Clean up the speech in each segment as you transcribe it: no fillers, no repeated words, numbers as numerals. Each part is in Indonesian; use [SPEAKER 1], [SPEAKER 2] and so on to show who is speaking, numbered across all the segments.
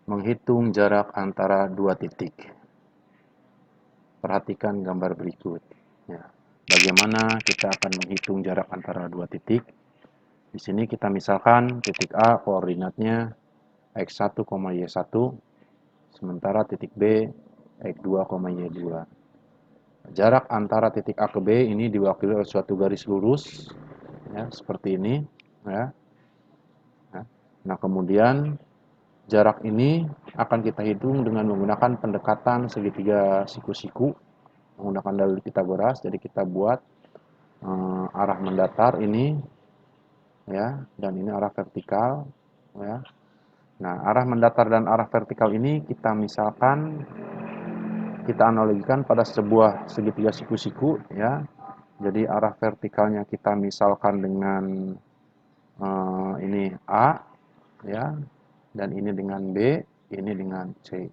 [SPEAKER 1] Menghitung jarak antara dua titik. Perhatikan gambar berikut. Ya. Bagaimana kita akan menghitung jarak antara dua titik? Di sini kita misalkan titik A koordinatnya x1, y1, sementara titik B x2, y2. Jarak antara titik A ke B ini diwakili oleh suatu garis lurus, ya, seperti ini. Ya. Nah, kemudian jarak ini akan kita hitung dengan menggunakan pendekatan segitiga siku-siku, menggunakan dalil Pitagoras. Jadi kita buat arah mendatar ini, ya, dan ini arah vertikal, ya. Nah, arah mendatar dan arah vertikal ini kita misalkan, kita analogikan pada sebuah segitiga siku-siku, ya. Jadi arah vertikalnya kita misalkan dengan ini A, ya, dan ini dengan B, ini dengan C.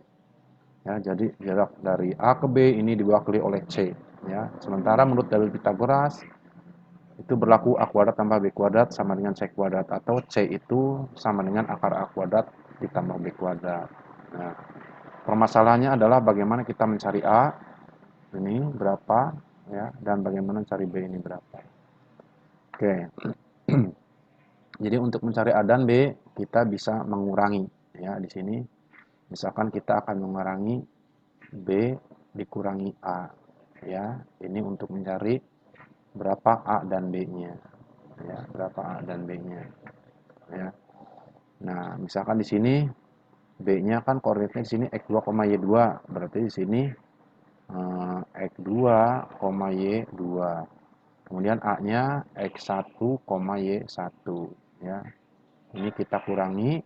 [SPEAKER 1] Ya, jadi jarak dari A ke B ini diwakili oleh C. Ya, sementara menurut dalil Pitagoras itu berlaku A kuadrat tambah B kuadrat sama dengan C kuadrat, atau C itu sama dengan akar A kuadrat ditambah B kuadrat. Nah, permasalahannya adalah bagaimana kita mencari A ini berapa, ya, dan bagaimana mencari B ini berapa. Oke. Jadi untuk mencari A dan B kita bisa mengurangi, ya, di sini misalkan kita akan mengurangi B dikurangi A, ya. Ini untuk mencari berapa A dan B-nya, ya, berapa A dan B-nya, ya. Nah, misalkan di sini B-nya kan koordinatnya di sini x2, y2, berarti di sini x2, y2. Kemudian A-nya x1, y1, ya. Ini kita kurangi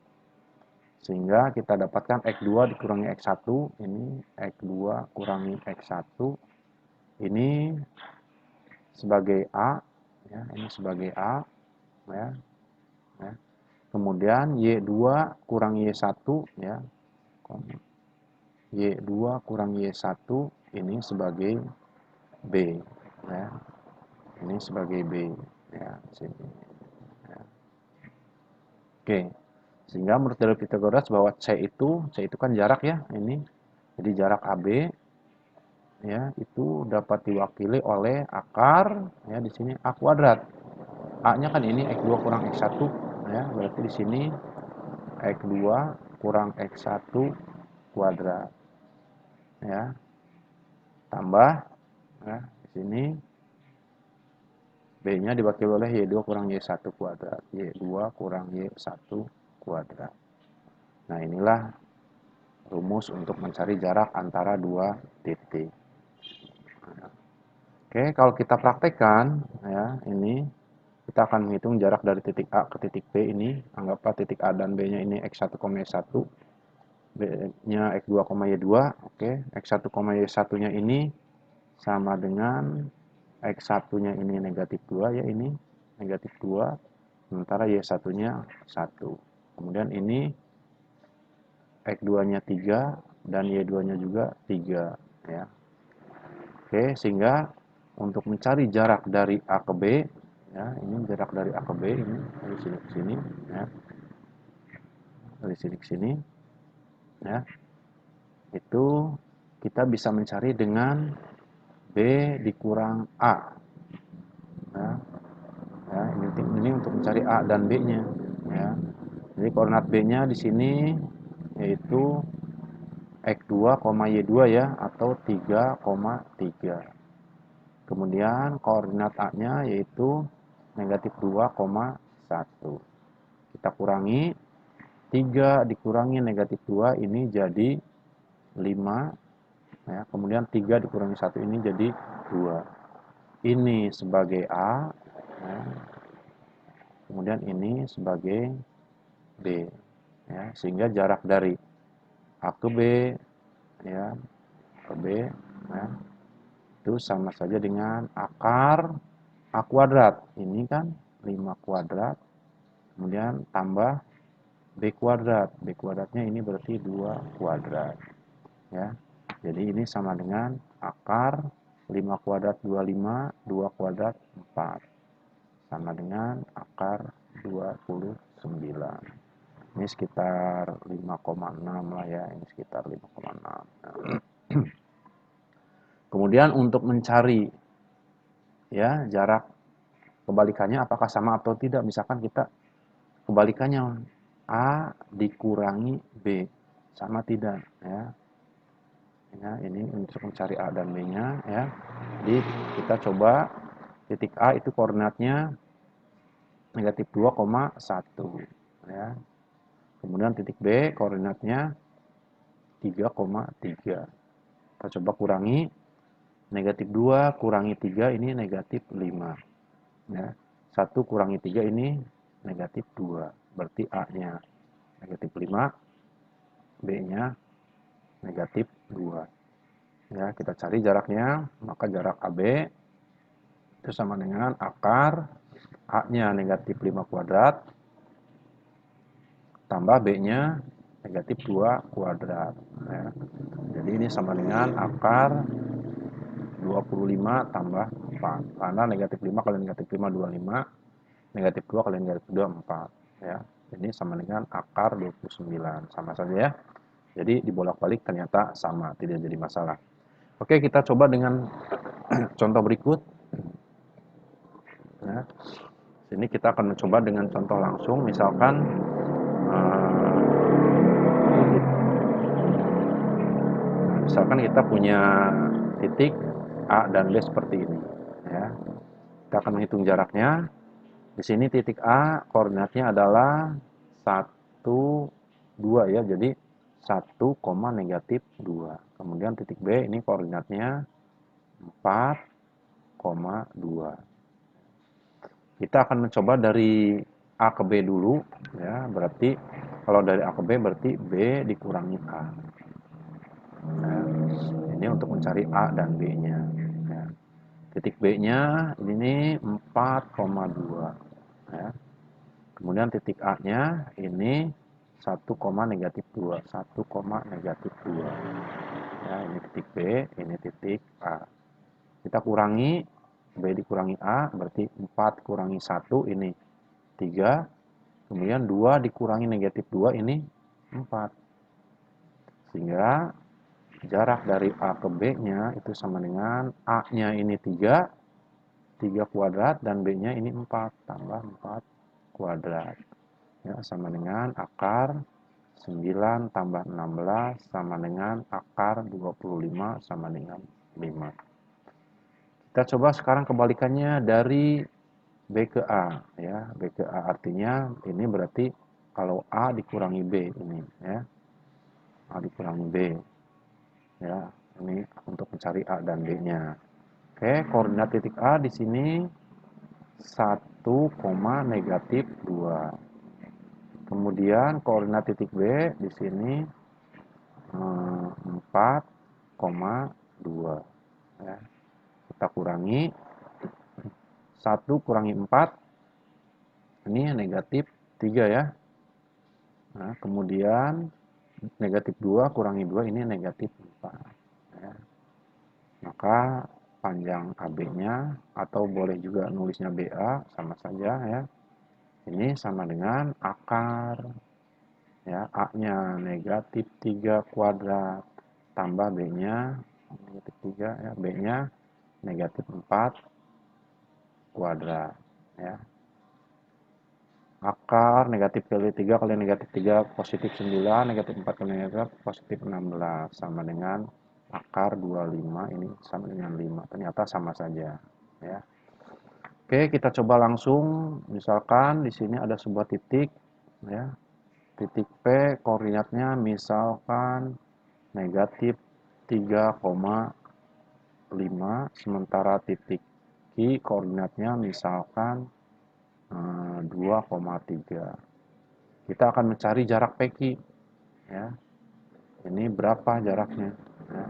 [SPEAKER 1] sehingga kita dapatkan x2 dikurangi x1, ini x2 kurangi x1, ini sebagai A, ya, ini sebagai A, ya, ya. Kemudian y2 kurang y1, ya, y2 kurang y1 ini sebagai B, ya, ini sebagai B, ya, sini, ya. Oke, sehingga menurut dalil Pitagoras bahwa C itu kan jarak, ya, ini, jadi jarak AB, ya, itu dapat diwakili oleh akar, ya, di sini A kuadrat. A-nya kan ini x2 kurang x1, ya, berarti di sini x2 kurang x1 kuadrat, ya, tambah, ya, di sini B-nya diwakili oleh y2 kurang y1 kuadrat, y2 kurang y1 kuadrat. Nah, inilah rumus untuk mencari jarak antara dua titik. Oke, kalau kita praktekkan, ya, ini kita akan menghitung jarak dari titik A ke titik B ini. Anggaplah titik A dan B-nya ini x1, y1, B-nya x2, y2. Oke, x1, y1-nya ini sama dengan x1-nya ini negatif 2, ya, ini negatif 2, sementara y1-nya 1. Kemudian ini x2-nya 3 dan y2-nya juga 3, ya. Oke, sehingga untuk mencari jarak dari A ke B, ya, ini jarak dari A ke B ini dari sini ke sini, ya, dari sini ke sini, ya, itu kita bisa mencari dengan B dikurang A, ya, ya, ini untuk mencari A dan B-nya, ya. Jadi koordinat B-nya di sini yaitu x2, y2, ya, atau 3,3. Kemudian koordinat A-nya yaitu negatif 2,1. Kita kurangi, 3 dikurangi negatif 2 ini jadi 5, ya. Kemudian 3 dikurangi 1 ini jadi 2. Ini sebagai A, ya. Kemudian ini sebagai B, ya. Sehingga jarak dari A ke B, ya, ke B, ya, itu sama saja dengan akar A kuadrat. Ini kan 5 kuadrat, kemudian tambah B kuadrat. B kuadratnya ini berarti 2 kuadrat, ya. Jadi ini sama dengan akar 5 kuadrat 25, 2 kuadrat 4. Sama dengan akar 29. Ini sekitar 5,6 lah ya, ini sekitar 5,6. Kemudian untuk mencari ya jarak kebalikannya apakah sama atau tidak, misalkan kita kebalikannya A dikurangi B, sama tidak ya. Ya, ini untuk mencari A dan B-nya ya. Jadi kita coba titik A itu koordinatnya negatif 2,1 ya. Kemudian titik B koordinatnya 3,3. Kita coba kurangi negatif 2 kurangi 3 ini negatif 5 ya. 1 kurangi 3 ini negatif 2. Berarti A-nya negatif 5, B-nya negatif 2. Ya, kita cari jaraknya, maka jarak AB itu sama dengan akar A-nya negatif 5 kuadrat tambah B-nya negatif 2 kuadrat. Ya. Jadi ini sama dengan akar 25 tambah 4. Karena negatif 5 kali negatif 5, 25. Negatif 2 kali negatif 2, 4. Ya. Ini sama dengan akar 29. Sama saja ya. Jadi dibolak-balik ternyata sama, tidak jadi masalah. Oke, kita coba dengan contoh berikut. Ya. Sini kita akan mencoba dengan contoh langsung, misalkan misalkan kita punya titik A dan B seperti ini. Ya. Kita akan menghitung jaraknya. Di sini titik A koordinatnya adalah 1, 2 ya. Jadi 1, negatif 2. Kemudian titik B ini koordinatnya 4,2. Kita akan mencoba dari A ke B dulu ya. Berarti kalau dari A ke B berarti B dikurangi A. Nah, ini untuk mencari A dan B-nya. Ya. Titik B-nya ini 4,2. Ya. Kemudian titik A-nya ini 1, negatif 2. 1, negatif 2. Ya, ini titik B, ini titik A. Kita kurangi, B dikurangi A, berarti 4 kurangi 1, ini 3. Kemudian 2 dikurangi negatif 2, ini 4. Sehingga jarak dari A ke B-nya itu sama dengan A-nya ini 3 kuadrat, dan B-nya ini 4, tambah 4 kuadrat. Ya, sama dengan akar 9 tambah 16 sama dengan akar 25 sama dengan 5. Kita coba sekarang kebalikannya dari B ke A. Ya, B ke A artinya ini berarti kalau A dikurangi B ini. Ya, A dikurangi B. Ya, ini untuk mencari A dan B-nya. Oke, koordinat titik A di sini 1, negatif 2. Kemudian koordinat titik B di sini 4,2. Ya. Kita kurangi 1 kurangi 4, ini negatif 3 ya. Nah, kemudian negatif 2 kurangi 2, ini negatif 4. Ya. Maka panjang AB-nya, atau boleh juga nulisnya BA, sama saja ya. Ini sama dengan akar ya, A-nya negatif 3 kuadrat tambah B-nya negatif 3 ya, B-nya negatif 4 kuadrat ya. Akar negatif kali 3 kali negatif 3 positif 9, negatif 4 kali negatif positif 16 sama dengan akar 25, ini sama dengan 5. Ternyata sama saja ya. Oke, kita coba langsung. Misalkan di sini ada sebuah titik ya. Titik P koordinatnya misalkan negatif 3,5, sementara titik Q koordinatnya misalkan 2,3. Kita akan mencari jarak PQ ya. Ini berapa jaraknya ya.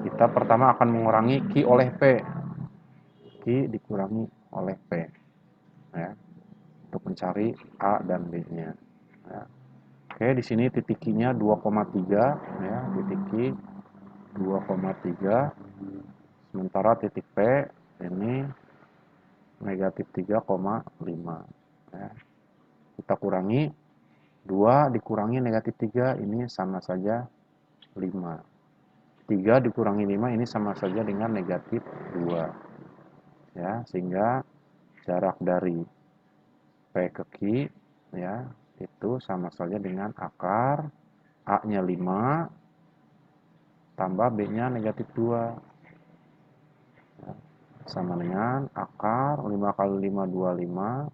[SPEAKER 1] Kita pertama akan mengurangi Q oleh P. Q dikurangi oleh P ya, untuk mencari A dan B-nya ya. Oke, di sini titik Q-nya 2,3 ya, titik Q 2,3, sementara titik P ini negatif 3,5 ya. Kita kurangi 2 dikurangi negatif 3 ini sama saja 5. 3 dikurangi 5 ini sama saja dengan negatif 2. Ya, sehingga jarak dari P ke Q ya, itu sama saja dengan akar A-nya 5 tambah B-nya negatif 2. Ya, sama dengan akar 5 kali 5, 25.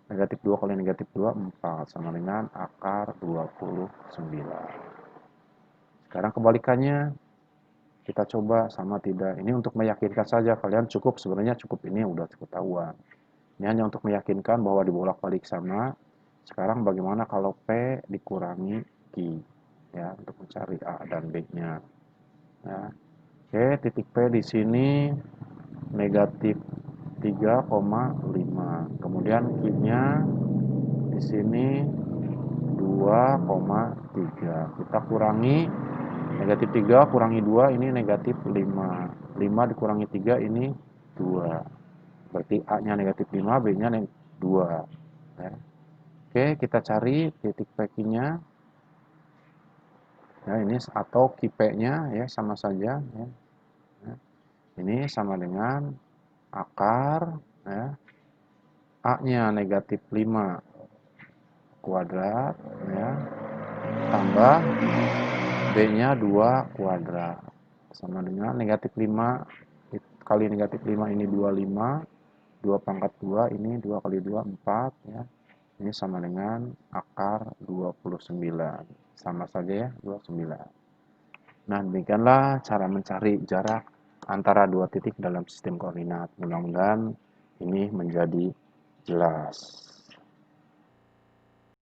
[SPEAKER 1] Negatif 2 kali negatif 2, 4. Sama dengan akar 29. Sekarang kebalikannya, kita coba sama tidak. Ini untuk meyakinkan saja, kalian cukup, sebenarnya cukup ini udah cukup tahuan. Ini hanya untuk meyakinkan bahwa dibolak-balik sama. Sekarang bagaimana kalau P dikurangi Q? Ya, untuk mencari A dan B-nya. Ya. Oke, titik P di sini negatif 3,5. Kemudian Q-nya di sini 2,3. Kita kurangi negatif 3 kurangi 2 ini negatif 5. 5 dikurangi 3 ini 2. Berarti A-nya negatif 5, B-nya 2. Ya. Oke, kita cari titik P-nya. Ya, ini atau Q-nya ya sama saja. Ya. Ini sama dengan akar ya, A-nya negatif 5 kuadrat ya, tambah B-nya 2 kuadrat. Sama dengan negatif 5 kali negatif 5 ini 25. 2 pangkat 2 ini 2 kali 2, 4 ya. Ini sama dengan akar 29. Sama saja ya, 29. Nah, demikianlah cara mencari jarak antara dua titik dalam sistem koordinat. Mudah-mudahan ini menjadi jelas.